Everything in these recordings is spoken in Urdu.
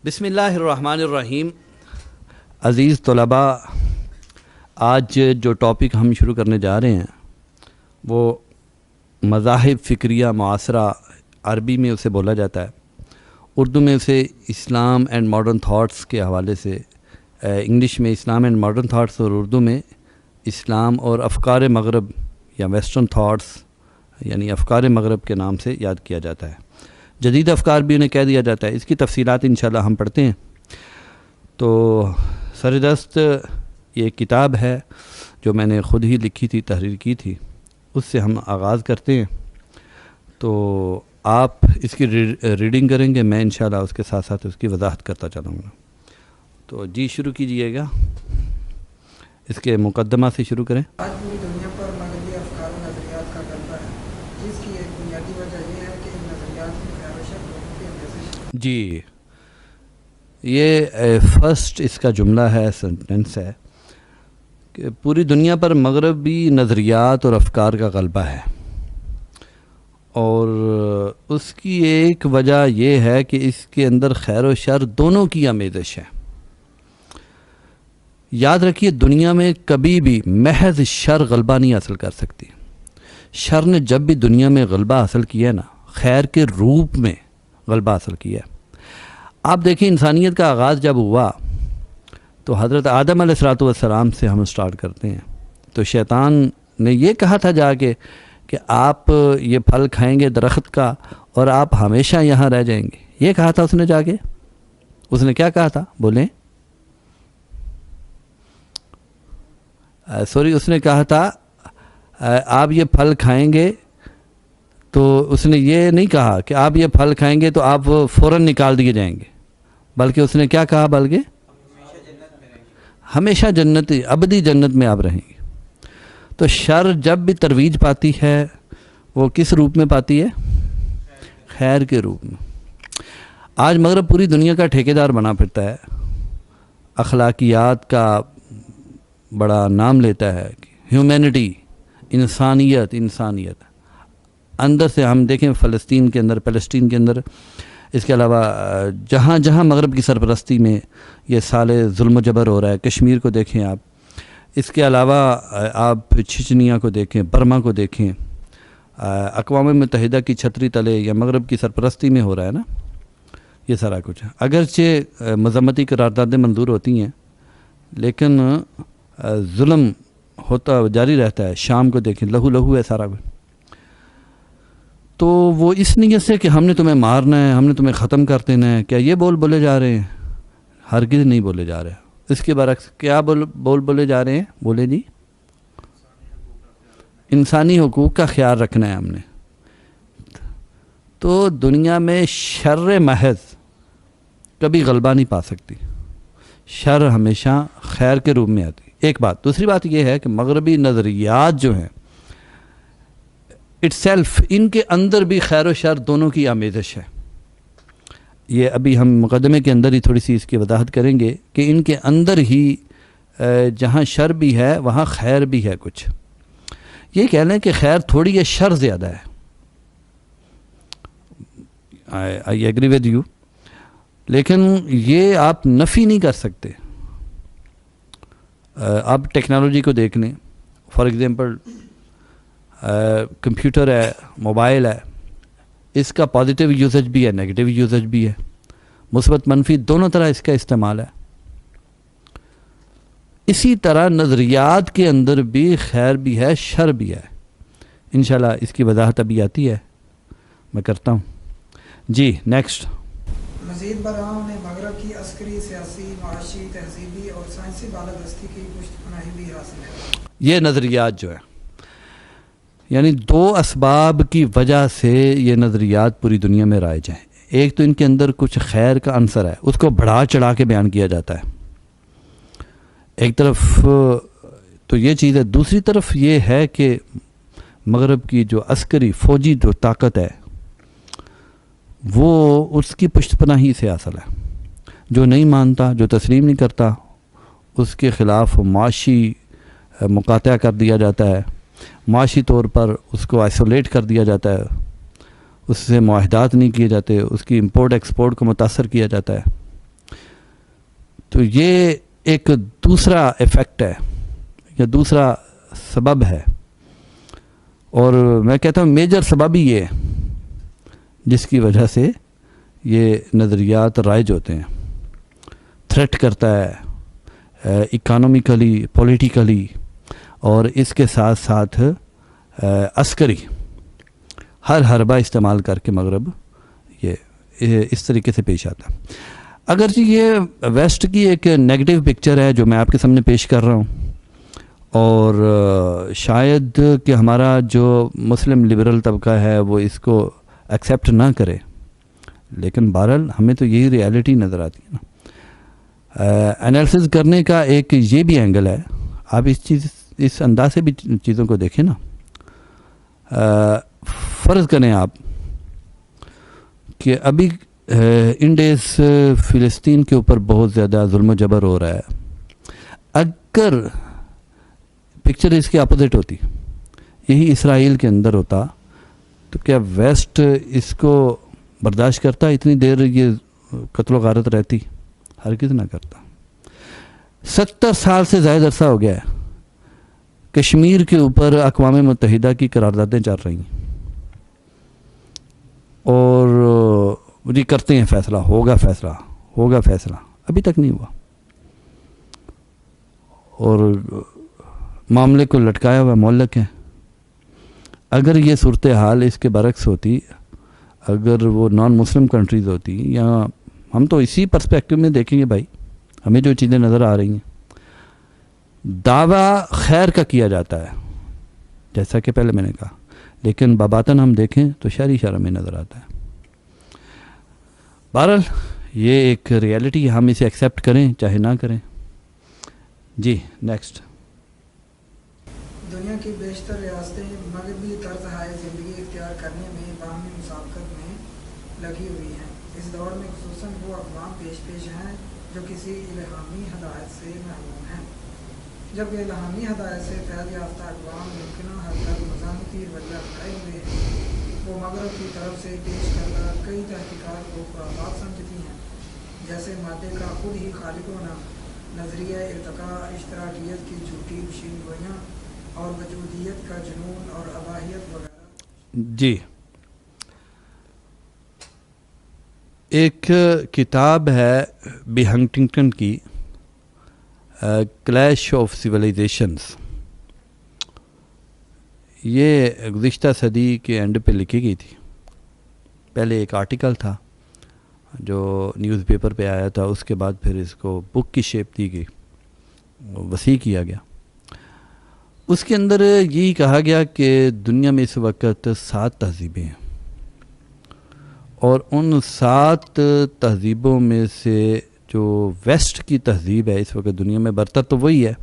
بسم اللہ الرحمن الرحیم. عزیز طلباء، آج جو ٹاپک ہم شروع کرنے جا رہے ہیں وہ مذاہب فکریہ معاصرہ، عربی میں اسے بولا جاتا ہے، اردو میں اسے اسلام اینڈ ماڈرن تھاٹس کے حوالے سے، انگلش میں اسلام اینڈ ماڈرن تھاٹس اور اردو میں اسلام اور افکار مغرب یا ویسٹرن تھاٹس یعنی افکار مغرب کے نام سے یاد کیا جاتا ہے. جدید افکار بھی انہیں کہہ دیا جاتا ہے. اس کی تفصیلات انشاءاللہ ہم پڑھتے ہیں. تو سردست یہ کتاب ہے جو میں نے خود ہی لکھی تھی، تحریر کی تھی، اس سے ہم آغاز کرتے ہیں. تو آپ اس کی ریڈنگ کریں گے، میں انشاءاللہ اس کے ساتھ ساتھ اس کی وضاحت کرتا چلوں گا. تو جی شروع کیجئے گا، اس کے مقدمہ سے شروع کریں. آج پوری دنیا پر مغربی افکار و نظریات کا غلبہ ہے، جس کی ایک بنیادی وجہ یہ ہے کہ ان نظریات میں خیر و شر لوگوں کی اندیشش. جی، یہ فرسٹ اس کا جملہ ہے، سنٹنس ہے کہ پوری دنیا پر مغربی نظریات اور افکار کا غلبہ ہے، اور اس کی ایک وجہ یہ ہے کہ اس کے اندر خیر و شر دونوں کی آمیزش ہے. یاد رکھیے، دنیا میں کبھی بھی محض شر غلبہ نہیں حاصل کر سکتی. شر نے جب بھی دنیا میں غلبہ حاصل کیا ہے نا، خیر کے روپ میں غلبہ حاصل کیا ہے. آپ دیکھیں، انسانیت کا آغاز جب ہوا تو حضرت آدم علیہ السلام سے ہم سٹارٹ کرتے ہیں. تو شیطان نے یہ کہا تھا جا کے کہ آپ یہ پھل کھائیں گے درخت کا اور آپ ہمیشہ یہاں رہ جائیں گے. یہ کہا تھا اس نے جا کے. اس نے کیا کہا تھا بولیں؟ اس نے کہا تھا آپ یہ پھل کھائیں گے، تو اس نے یہ نہیں کہا کہ آپ یہ پھل کھائیں گے تو آپ فوراً نکال دیے جائیں گے، بلکہ اس نے کیا کہا؟ بلکہ ہمیشہ جنت، ابدی جنت میں آپ رہیں گے. تو شر جب بھی ترویج پاتی ہے وہ کس روپ میں پاتی ہے؟ خیر کے روپ میں. آج مغرب پوری دنیا کا ٹھیکیدار بنا پھرتا ہے، اخلاقیات کا بڑا نام لیتا ہے، ہیومینٹی، انسانیت. اندر سے ہم دیکھیں فلسطین کے اندر، اس کے علاوہ جہاں جہاں مغرب کی سرپرستی میں یہ سال ظلم و جبر ہو رہا ہے، کشمیر کو دیکھیں آپ، اس کے علاوہ آپ چچنیا کو دیکھیں، برما کو دیکھیں، اقوام متحدہ کی چھتری تلے یا مغرب کی سرپرستی میں ہو رہا ہے نا یہ سارا کچھ. اگرچہ مذمتی قراردادیں منظور ہوتی ہیں لیکن ظلم ہوتا جاری رہتا ہے. شام کو دیکھیں، لہو ہے سارا کچھ. تو وہ اس نیت سے کہ ہم نے تمہیں مارنا ہے، ہم نے تمہیں ختم کر دینا ہے. کیا یہ بولے جا رہے ہیں؟ ہرگز نہیں بولے جا رہے. اس کے برعکس کیا بولے جا رہے ہیں؟ بولے جی، انسانی حقوق کا خیال رکھنا ہے ہم نے. تو دنیا میں شر محض کبھی غلبہ نہیں پا سکتی، شر ہمیشہ خیر کے روپ میں آتی. ایک بات. دوسری بات یہ ہے کہ مغربی نظریات جو ہیں اٹسیلف، ان کے اندر بھی خیر و شر دونوں کی آمیزش ہے. یہ ابھی ہم مقدمے کے اندر ہی تھوڑی سی اس کی وضاحت کریں گے کہ ان کے اندر ہی جہاں شر بھی ہے وہاں خیر بھی ہے. کچھ یہ کہہ لیں کہ خیر تھوڑی ہے، شر زیادہ ہے. آئی ایگری ود یو، لیکن یہ آپ نفی نہیں کر سکتے. آپ ٹیکنالوجی کو دیکھ لیں، فار ایگزامپل کمپیوٹر ہے، موبائل ہے، اس کا پازیٹیو یوزج بھی ہے، نیگیٹیو یوزج بھی ہے، مثبت منفی دونوں طرح اس کا استعمال ہے. اسی طرح نظریات کے اندر بھی خیر بھی ہے، شر بھی ہے. انشاءاللہ اس کی وضاحت ابھی آتی ہے، میں کرتا ہوں. جی نیکسٹ. مزید برآں نے مغرب کی عسکری، سیاسی، معاشی، تہذیبی اور سائنسی بالادستی کی پشت پناہی بھی حاصل ہے. یہ نظریات جو ہے، یعنی دو اسباب کی وجہ سے یہ نظریات پوری دنیا میں رائج ہیں. ایک تو ان کے اندر کچھ خیر کا عنصر ہے، اس کو بڑھا چڑھا کے بیان کیا جاتا ہے ایک طرف. تو یہ چیز ہے. دوسری طرف یہ ہے کہ مغرب کی جو عسکری فوجی جو طاقت ہے وہ اس کی پشت پناہی سے حاصل ہے. جو نہیں مانتا، جو تسلیم نہیں کرتا، اس کے خلاف معاشی مقاطعہ کر دیا جاتا ہے، معاشی طور پر اس کو آئسولیٹ کر دیا جاتا ہے، اس سے معاہدات نہیں کیے جاتے، اس کی امپورٹ ایکسپورٹ کو متاثر کیا جاتا ہے. تو یہ ایک دوسرا ایفیکٹ ہے یا دوسرا سبب ہے، اور میں کہتا ہوں میجر سبب ہی یہ ہے جس کی وجہ سے یہ نظریات رائج ہوتے ہیں. تھریٹ کرتا ہے اکانومیکلی، پولیٹیکلی، اور اس کے ساتھ ساتھ عسکری، ہر حربہ استعمال کر کے مغرب یہ اس طریقے سے پیش آتا. اگرچہ یہ ویسٹ کی ایک نیگیٹو پکچر ہے جو میں آپ کے سامنے پیش کر رہا ہوں، اور شاید کہ ہمارا جو مسلم لبرل طبقہ ہے وہ اس کو ایکسیپٹ نہ کرے، لیکن بہرحال ہمیں تو یہی ریالٹی نظر آتی ہے نا. انالیسز کرنے کا ایک یہ بھی اینگل ہے، آپ اس انداز سے بھی چیزوں کو دیکھیں نا. فرض کریں آپ کہ ابھی ان ڈیز فلسطین کے اوپر بہت زیادہ ظلم و جبر ہو رہا ہے. اگر پکچر اس کی اپوزٹ ہوتی، یہی اسرائیل کے اندر ہوتا، تو کیا ویسٹ اس کو برداشت کرتا؟ اتنی دیر یہ قتل و غارت رہتی؟ ہرگز نہ کرتا. 70 سال سے زائد عرصہ ہو گیا ہے کشمیر کے اوپر اقوام متحدہ کی قراردادیں چل رہی ہیں، اور یہ کرتے ہیں فیصلہ ہوگا، فیصلہ ابھی تک نہیں ہوا، اور معاملے کو لٹکایا ہوا معلق ہے. اگر یہ صورتحال اس کے برعکس ہوتی، اگر وہ نان مسلم کنٹریز ہوتی، یا ہم تو اسی پرسپیکٹو میں دیکھیں گے بھائی، ہمیں جو چیزیں نظر آ رہی ہیں، دعویٰ خیر کا کیا جاتا ہے جیسا کہ پہلے میں نے کہا، لیکن بباطن ہم دیکھیں تو شہری شرم میں نظر آتا ہے. بہرحال یہ ایک ریالٹی، ہم اسے ایکسیپٹ کریں چاہے نہ کریں. جی نیکسٹ. دنیا کی بیشتر ریاستیں مغربی طرز زندگی اختیار کرنے میں باہمی مسابقت میں لگی ہوئی ہیں. اس دور میں خصوصاً وہ اقوام پیش ہیں جو کسی الہامی ہدایت سے محروم ہیں، جب الہامی ہدایت سے فیض یافتہ اقوام ممکنہ حد تک مزاحمتی رویہ اپنائے ہوئے ہیں. وہ مغرب کی طرف سے پیش کردہ کئی تحقیقات کو خرافات سمجھتی ہیں، جیسے مادے کا خود ہی خالق ہونا، نظریہ ارتقاء، اشتراکیت کی جھوٹی نشین گوئیاں، اور وجودیت کا جنون اور اباحیت وغیرہ. جی، ایک کتاب ہے بی ہنٹنگٹن کی، کلیش آف سویلائزیشنز. یہ گزشتہ صدی کے اینڈ پہ لکھی گئی تھی. پہلے ایک آرٹیکل تھا جو نیوز پیپر پہ آیا تھا، اس کے بعد پھر اس کو بک کی شیپ دی گئی، وسیع کیا گیا. اس کے اندر یہی کہا گیا کہ دنیا میں اس وقت 7 تہذیبیں ہیں، اور ان 7 تہذیبوں میں سے جو ویسٹ کی تہذیب ہے اس وقت دنیا میں برتر تو وہی ہے،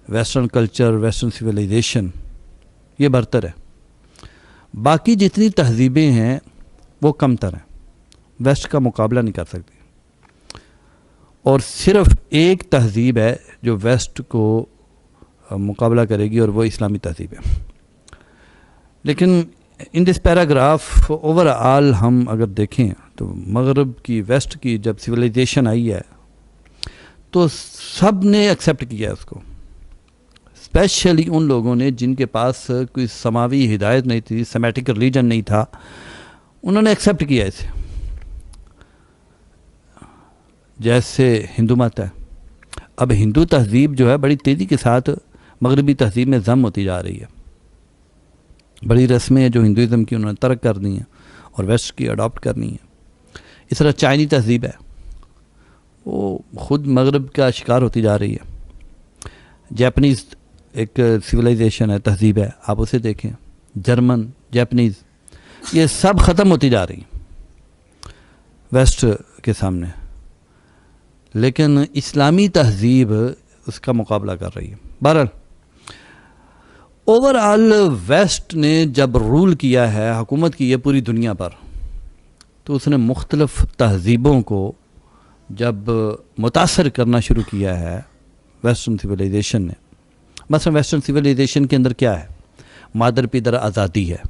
ویسٹرن کلچر، ویسٹرن سویلائزیشن، یہ برتر ہے. باقی جتنی تہذیبیں ہیں وہ کم تر ہیں، ویسٹ کا مقابلہ نہیں کر سکتی. اور صرف ایک تہذیب ہے جو ویسٹ کو مقابلہ کرے گی، اور وہ اسلامی تہذیب ہے. لیکن ان دس پیراگراف اوور آل ہم اگر دیکھیں تو مغرب کی، ویسٹ کی جب سویلائزیشن آئی ہے تو سب نے ایکسیپٹ کیا اس کو، اسپیشلی ان لوگوں نے جن کے پاس کوئی سماوی ہدایت نہیں تھی، سیمیٹک ریلیجن نہیں تھا، انہوں نے ایکسیپٹ کیا اسے. جیسے ہندو مت ہے، اب ہندو تہذیب جو ہے بڑی تیزی کے ساتھ مغربی تہذیب میں ضم ہوتی جا رہی ہے. بڑی رسمیں ہیں جو ہندوازم کی انہوں نے ترک کر دی ہیں اور ویسٹ کی اڈاپٹ کرنی ہیں. اس طرح چائنی تہذیب ہے، وہ خود مغرب کا شکار ہوتی جا رہی ہے. جیپنیز ایک سویلائزیشن ہے، تہذیب ہے، آپ اسے دیکھیں، جرمن، جیپنیز، یہ سب ختم ہوتی جا رہی ہیں ویسٹ کے سامنے. لیکن اسلامی تہذیب اس کا مقابلہ کر رہی ہے. بہرحال اوور آل ویسٹ نے جب رول کیا ہے، حکومت کی ہے پوری دنیا پر، تو اس نے مختلف تہذیبوں کو جب متاثر کرنا شروع کیا ہے ویسٹرن سویلائزیشن نے. مثلا ویسٹرن سویلائزیشن کے اندر کیا ہے؟ مادر پدر آزادی ہے.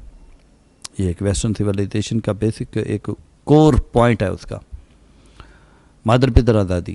یہ ایک ویسٹرن سویلائزیشن کا بیسک ایک کور پوائنٹ ہے اس کا، مادر پدر آزادی.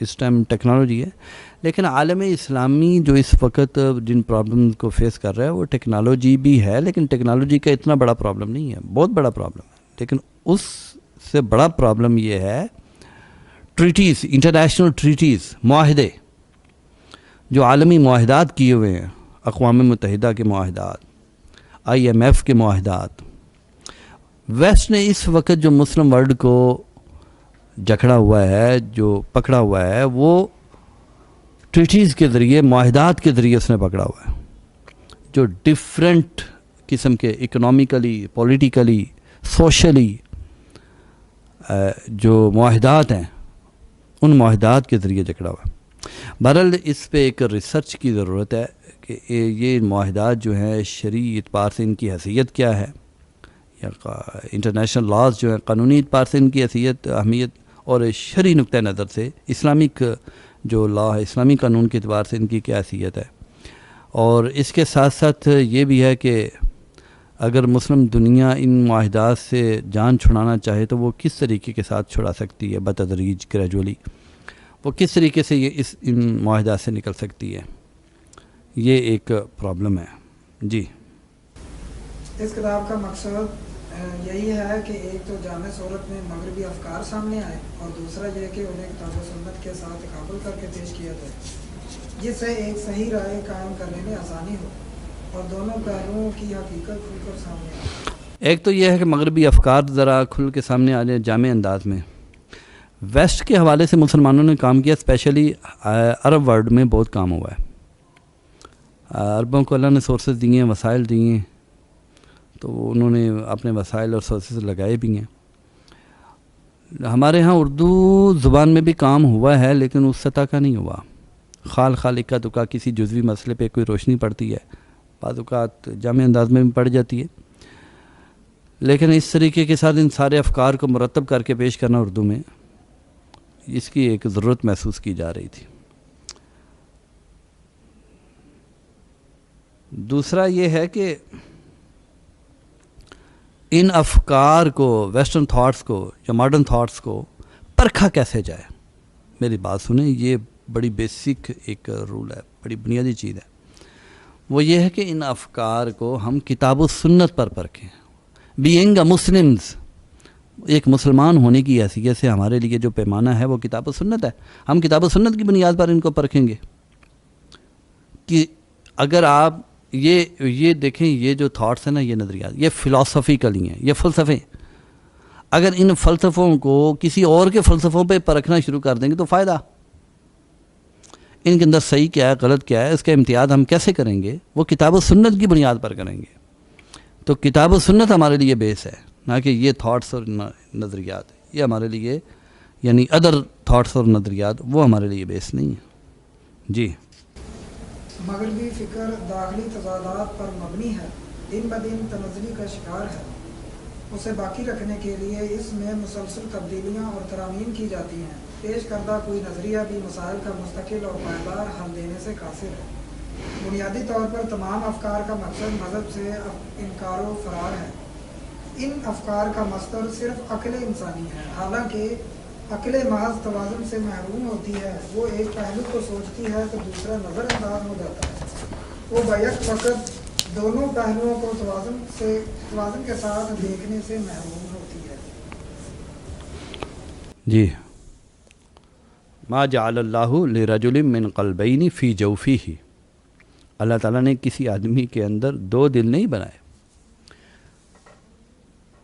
اس ٹائم ٹیکنالوجی ہے، لیکن عالم اسلامی جو اس وقت جن پرابلم کو فیس کر رہا ہے وہ ٹیکنالوجی بھی ہے، لیکن ٹیکنالوجی کا اتنا بڑا پرابلم نہیں ہے، بہت بڑا پرابلم ہے، لیکن اس سے بڑا پرابلم یہ ہے ٹریٹیز، انٹرنیشنل ٹریٹیز، معاہدے، جو عالمی معاہدات کیے ہوئے ہیں، اقوام متحدہ کے معاہدات، IMF کے معاہدات. ویسٹ نے اس وقت جو مسلم ورلڈ کو جکڑا ہوا ہے، جو پکڑا ہوا ہے، وہ ٹریٹیز کے ذریعے، معاہدات کے ذریعے اس نے پکڑا ہوا ہے، جو ڈفرینٹ قسم کے اکنامیکلی، پولیٹیکلی، سوشلی جو معاہدات ہیں، ان معاہدات کے ذریعے جکڑا ہوا ہے. بہرحال اس پہ ایک ریسرچ کی ضرورت ہے کہ یہ معاہدات جو ہیں شرعی اعتبار سے ان کی حیثیت کیا ہے، یا انٹرنیشنل لاز جو ہیں قانونی اعتبار سے ان کی حیثیت، اہمیت، اور شرعی نقطہ نظر سے اسلامک جو لا ہے، اسلامی قانون کے اعتبار سے ان کی کیا حیثیت ہے. اور اس کے ساتھ ساتھ یہ بھی ہے کہ اگر مسلم دنیا ان معاہدات سے جان چھڑانا چاہے تو وہ کس طریقے کے ساتھ چھڑا سکتی ہے، بتدریج، گریجولی وہ کس طریقے سے یہ ان معاہدات سے نکل سکتی ہے. یہ ایک پرابلم ہے. جی، اس کتاب کا مقصد یہی ہے کہ ایک تو جامع صورت میں مغربی افکار سامنے آئے، اور دوسرا یہ کہ انہیں کتاب و سنت کے ساتھ تقابل کر کے پیش کیا جائے، جس سے ایک صحیح رائے قائم کرنے میں آسانی ہو اور دونوں پہلوؤں کی حقیقت کھل کر سامنے آئے. ایک تو یہ ہے کہ مغربی افکار ذرا کھل کے سامنے آ جائیں جامع انداز میں. ویسٹ کے حوالے سے مسلمانوں نے کام کیا، اسپیشلی عرب ورلڈ میں بہت کام ہوا ہے. عربوں کو اللہ نے سورسز دیے ہیں، وسائل دیے ہیں، تو انہوں نے اپنے وسائل اور سورسز لگائے بھی ہیں. ہمارے ہاں اردو زبان میں بھی کام ہوا ہے، لیکن اس سطح کا نہیں ہوا. خال اکا دکا کسی جزوی مسئلے پہ کوئی روشنی پڑتی ہے، بعض اوقات جامع انداز میں بھی پڑ جاتی ہے، لیکن اس طریقے کے ساتھ ان سارے افکار کو مرتب کر کے پیش کرنا اردو میں، اس کی ایک ضرورت محسوس کی جا رہی تھی. دوسرا یہ ہے کہ ان افکار کو، ویسٹرن تھاٹس کو یا ماڈرن تھاٹس کو پرکھا کیسے جائے. میری بات سنیں، یہ بڑی بیسک ایک رول ہے، بڑی بنیادی چیز ہے. وہ یہ ہے کہ ان افکار کو ہم کتاب و سنت پر پرکھیں. بینگ اے مسلمز، ایک مسلمان ہونے کی حیثیت سے ہمارے لیے جو پیمانہ ہے وہ کتاب و سنت ہے. ہم کتاب و سنت کی بنیاد پر ان کو پرکھیں گے کہ اگر آپ یہ دیکھیں، یہ جو تھاٹس ہیں نا، یہ نظریات، یہ فلاسفیکلی ہیں، یہ فلسفے. اگر ان فلسفوں کو کسی اور کے فلسفوں پہ پرکھنا شروع کر دیں گے تو فائدہ، ان کے اندر صحیح کیا ہے، غلط کیا ہے، اس کا امتیاز ہم کیسے کریں گے؟ وہ کتاب و سنت کی بنیاد پر کریں گے. تو کتاب و سنت ہمارے لیے بیس ہے، نہ کہ یہ تھاٹس اور نظریات. یہ ہمارے لیے، یعنی ادر تھاٹس اور نظریات، وہ ہمارے لیے بیس نہیں ہے. جی، مغربی فکر داخلی تضادات پر مبنی ہے، دن بدن تنزلی کا شکار ہے. اسے باقی رکھنے کے لیے اس میں مسلسل تبدیلیاں اور ترامیم کی جاتی ہیں. پیش کردہ کوئی نظریہ بھی مسائل کا مستقل اور پائیدار حل دینے سے قاصر ہے. بنیادی طور پر تمام افکار کا مقصد مذہب سے انکار و فرار ہے. ان افکار کا مصدر صرف عقل انسانی ہے، حالانکہ عقل محض توازن سے محروم ہوتی ہے. وہ ایک پہلو کو سوچتی ہے تو دوسرا نظر انداز ہو جاتا ہے. وہ بیک وقت دونوں پہلوؤں کو توازن کے ساتھ دیکھنے سے محروم ہوتی ہے. جی، ما جعل اللہ لرجل من قلبین فی جوفیہ، اللہ تعالیٰ نے کسی آدمی کے اندر دو دل نہیں بنائے.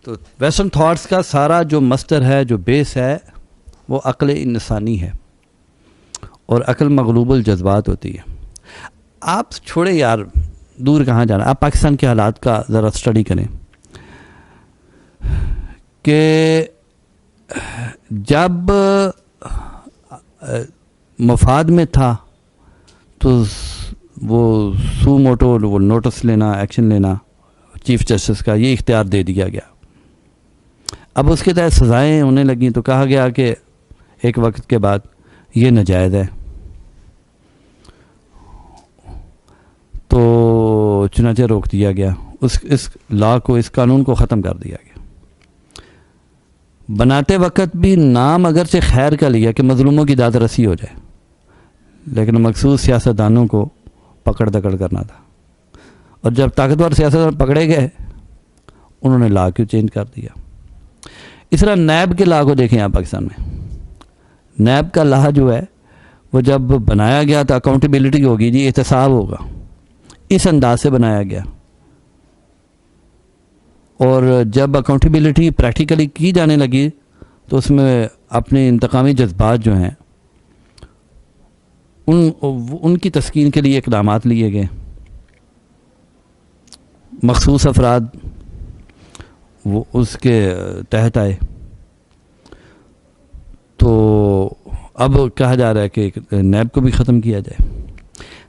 تو ویسٹرن تھاٹس کا سارا جو مصدر ہے، جو بیس ہے، وہ عقل انسانی ہے، اور عقل مغلوب الجذبات ہوتی ہے. آپ چھوڑے یار، دور کہاں جانا، آپ پاکستان کے حالات کا ذرا اسٹڈی کریں کہ جب مفاد میں تھا تو وہ سو موٹو، وہ نوٹس لینا، ایکشن لینا چیف جسٹس کا، یہ اختیار دے دیا گیا. اب اس کے تحت سزائیں ہونے لگیں تو کہا گیا کہ ایک وقت کے بعد یہ ناجائز ہے، تو چنانچہ روک دیا گیا، اس لا کو، اس قانون کو ختم کر دیا گیا. بناتے وقت بھی نام اگرچہ خیر کا لیا کہ مظلوموں کی داد رسی ہو جائے، لیکن مخصوص سیاستدانوں کو پکڑ دکڑ کرنا تھا، اور جب طاقتور سیاستدان پکڑے گئے انہوں نے لا کیوں چینج کر دیا۔ اس طرح نیب کے لا کو دیکھیں آپ پاکستان میں، نیب کا لا جو ہے وہ جب بنایا گیا تھا اکاؤنٹیبلٹی ہوگی جی، احتساب ہوگا، اس انداز سے بنایا گیا، اور جب اکاؤنٹیبلٹی پریکٹیکلی کی جانے لگی تو اس میں اپنے انتقامی جذبات جو ہیں ان کی تسکین کے لیے اقدامات لیے گئے، مخصوص افراد وہ اس کے تحت آئے، تو اب کہا جا رہا ہے کہ نیب کو بھی ختم کیا جائے۔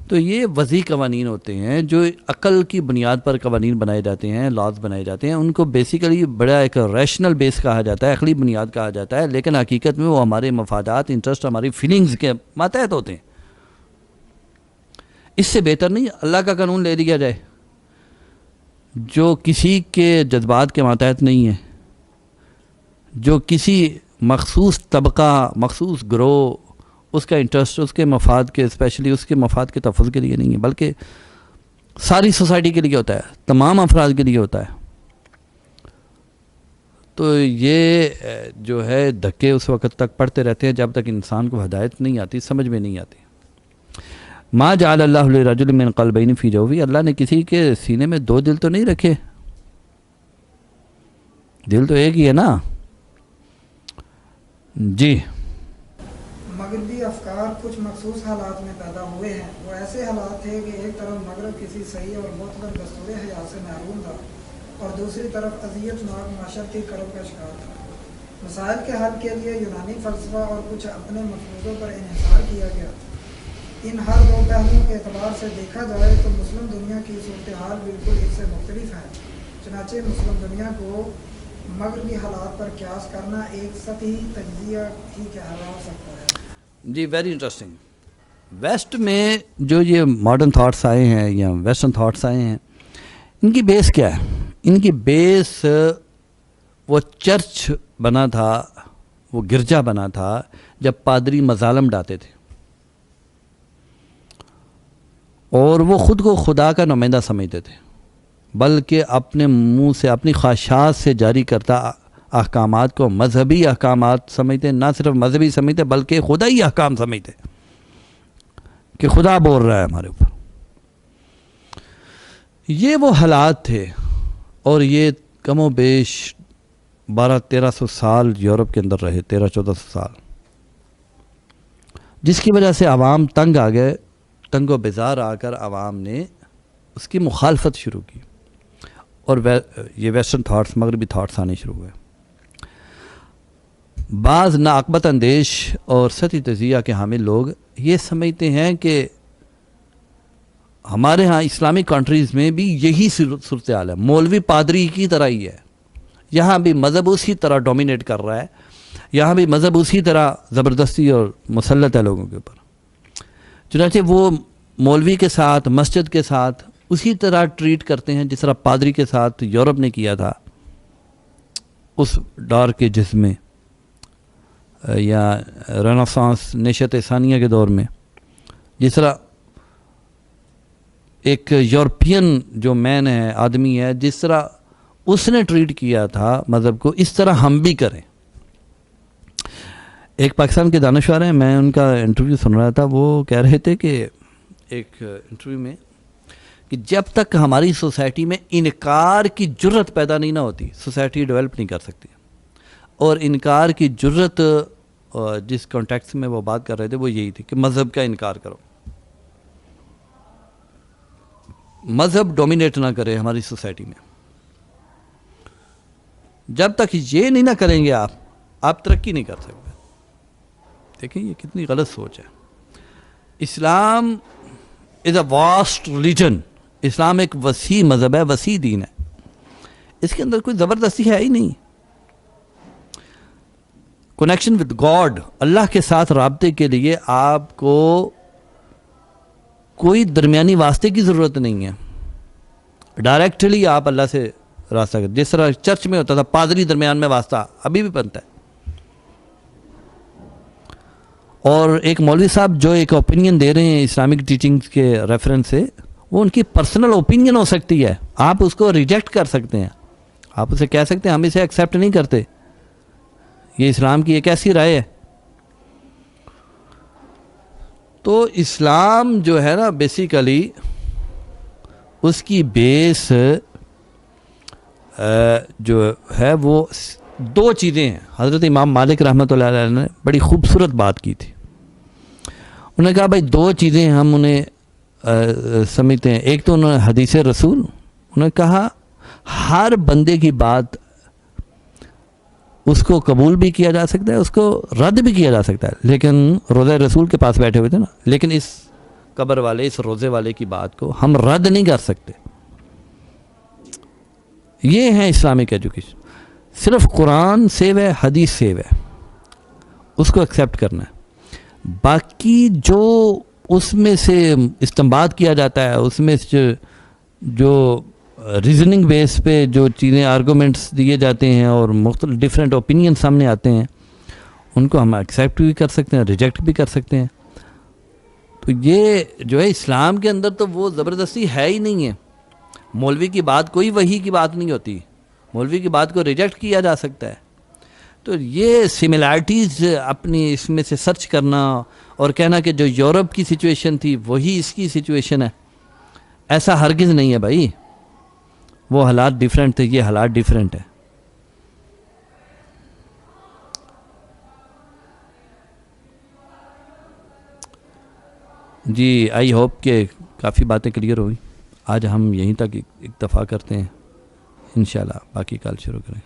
تو یہ وضعی قوانین ہوتے ہیں جو عقل کی بنیاد پر قوانین بنائے جاتے ہیں، لاز بنائے جاتے ہیں، ان کو بیسیکلی بڑا ایک ریشنل بیس کہا جاتا ہے، عقلی بنیاد کہا جاتا ہے، لیکن حقیقت میں وہ ہمارے مفادات، انٹرسٹ، ہماری فیلنگز کے ماتحت ہوتے ہیں۔ اس سے بہتر نہیں اللہ کا قانون لے لیا جائے جو کسی کے جذبات کے ماتحت نہیں ہے، جو کسی مخصوص طبقہ، مخصوص گروہ، اس کا انٹرسٹ، اس کے مفاد کے، اسپیشلی اس کے مفاد کے تحفظ کے لیے نہیں ہے، بلکہ ساری سوسائٹی کے لیے ہوتا ہے، تمام افراد کے لیے ہوتا ہے۔ تو یہ جو ہے دھکے اس وقت تک پڑتے رہتے ہیں جب تک انسان کو ہدایت نہیں آتی، سمجھ میں نہیں آتی۔ ما جعل اللہ لرجل من قلبین فی جوفہ، اللہ نے کسی کے سینے میں دو دل تو نہیں رکھے، دل تو ایک ہی ہے نا۔ جی، مغربی افکار کچھ مخصوص حالات میں پیدا ہوئے ہیں، وہ ایسے حالات تھے کہ ایک طرف مغرب کسی صحیح اور معتبر دستور حیات سے محروم تھا اور دوسری طرف اذیت ناک معاشرتی کرب کا شکار تھا۔ مسائل کے حل کے لیے یونانی فلسفہ اور کچھ اپنے مفروضوں پر انحصار کیا گیا۔ ان ہر دو پہلوؤں کے اعتبار سے دیکھا جائے تو مسلم دنیا کی صورتحال بالکل اس سے مختلف ہے، چنانچہ مسلم دنیا کو مغربی حالات پر قیاس کرنا ایک سطحی تجزیہ ہی کہلا سکتا ہے۔ جی، ویری انٹرسٹنگ۔ ویسٹ میں جو یہ ماڈرن تھاٹس آئے ہیں یا ویسٹرن تھاٹس آئے ہیں، ان کی بیس کیا ہے؟ ان کی بیس وہ چرچ بنا تھا، وہ گرجا بنا تھا جب پادری مظالم ڈاتے تھے، اور وہ خود کو خدا کا نمائندہ سمجھتے تھے، بلکہ اپنے منہ سے، اپنی خواہشات سے جاری کرتا احکامات کو مذہبی احکامات سمجھتے، نہ صرف مذہبی سمجھتے بلکہ خدائی احکام سمجھتے کہ خدا بول رہا ہے ہمارے اوپر۔ یہ وہ حالات تھے، اور یہ کم و بیش 1200-1300 سال یورپ کے اندر رہے، 1300-1400 سال، جس کی وجہ سے عوام تنگ آ گئے، تنگ و بیزار آ کر عوام نے اس کی مخالفت شروع کی، اور یہ ویسٹرن تھاٹس، مغربی تھاٹس آنے شروع ہوئے۔ بعض ناعاقبت اندیش اور سطحی تجزیہ کے حامل لوگ یہ سمجھتے ہیں کہ ہمارے ہاں اسلامک کنٹریز میں بھی یہی صورتحال ہے، مولوی پادری کی طرح ہی ہے، یہاں بھی مذہب اسی طرح ڈومینیٹ کر رہا ہے، یہاں بھی مذہب اسی طرح زبردستی اور مسلط ہے لوگوں کے اوپر۔ چنانچہ وہ مولوی کے ساتھ، مسجد کے ساتھ اسی طرح ٹریٹ کرتے ہیں جس طرح پادری کے ساتھ یورپ نے کیا تھا اس دور کے جسم میں، یا رنسانس، نشأت ثانیہ کے دور میں، جس طرح ایک یورپین جو مین ہے، آدمی ہے، جس طرح اس نے ٹریٹ کیا تھا مذہب کو، اس طرح ہم بھی کریں۔ ایک پاکستان کے دانشور ہیں، میں ان کا انٹرویو سن رہا تھا، وہ کہہ رہے تھے کہ ایک انٹرویو میں کہ جب تک ہماری سوسائٹی میں انکار کی جرت پیدا نہیں نہ ہوتی، سوسائٹی ڈیولپ نہیں کر سکتی۔ اور انکار کی جرت جس کانٹیکس میں وہ بات کر رہے تھے وہ یہی تھی کہ مذہب کا انکار کرو، مذہب ڈومینیٹ نہ کرے ہماری سوسائٹی میں۔ جب تک یہ نہیں نہ کریں گے آپ ترقی نہیں کر سکتے۔ دیکھیں یہ کتنی غلط سوچ ہے۔ اسلام از اے واسٹ ریلیجن، اسلام ایک وسیع مذہب ہے، وسیع دین ہے، اس کے اندر کوئی زبردستی ہے ہی نہیں۔ کنیکشن ود گاڈ، اللہ کے ساتھ رابطے کے لیے آپ کو کوئی درمیانی واسطے کی ضرورت نہیں ہے، ڈائریکٹلی آپ اللہ سے راستہ کرتے، جس طرح چرچ میں ہوتا تھا پادری درمیان میں واسطہ، ابھی بھی بنتا ہے۔ اور ایک مولوی صاحب جو ایک اوپینین دے رہے ہیں اسلامک ٹیچنگز کے ریفرنس سے، وہ ان کی پرسنل اوپینین ہو سکتی ہے، آپ اس کو ریجیکٹ کر سکتے ہیں، آپ اسے کہہ سکتے ہیں ہم اسے ایکسیپٹ نہیں کرتے، یہ اسلام کی ایک ایسی رائے ہے۔ تو اسلام جو ہے نا بیسیکلی اس کی بیس جو ہے وہ دو چیزیں ہیں۔ حضرت امام مالک رحمۃ اللہ علیہ نے بڑی خوبصورت بات کی تھی، انہوں نے کہا بھائی دو چیزیں ہم انہیں سمجھتے ہیں، ایک تو انہوں نے حدیث رسول، انہوں نے کہا ہر بندے کی بات اس کو قبول بھی کیا جا سکتا ہے، اس کو رد بھی کیا جا سکتا ہے، لیکن روضہ رسول کے پاس بیٹھے ہوئے تھے نا، لیکن اس قبر والے، اس روزے والے کی بات کو ہم رد نہیں کر سکتے۔ یہ ہے اسلامک ایجوکیشن، صرف قرآن سیو ہے، حدیث سیو ہے، اس کو ایکسیپٹ کرنا ہے۔ باقی جو اس میں سے استنباط کیا جاتا ہے، اس میں سے جو ریزننگ بیس پہ جو چیزیں آرگومنٹس دیے جاتے ہیں اور مختلف ڈیفرنٹ اوپینین سامنے آتے ہیں، ان کو ہم ایکسیپٹ بھی کر سکتے ہیں، ریجیکٹ بھی کر سکتے ہیں۔ تو یہ جو ہے اسلام کے اندر تو وہ زبردستی ہے ہی نہیں ہے، مولوی کی بات کوئی وحی کی بات نہیں ہوتی، مولوی کی بات کو ریجیکٹ کیا جا سکتا ہے۔ تو یہ سملیرٹیز اپنی اس میں سے سرچ کرنا اور کہنا کہ جو یورپ کی سچویشن تھی وہی اس کی سچویشن ہے، ایسا ہرگز نہیں ہے بھائی، وہ حالات ڈیفرنٹ تھے، یہ حالات ڈیفرنٹ ہے۔ جی آئی ہوپ کہ کافی باتیں کلیئر ہوئی، آج ہم یہیں تک اکتفا کرتے ہیں، انشاءاللہ باقی کال شروع کریں۔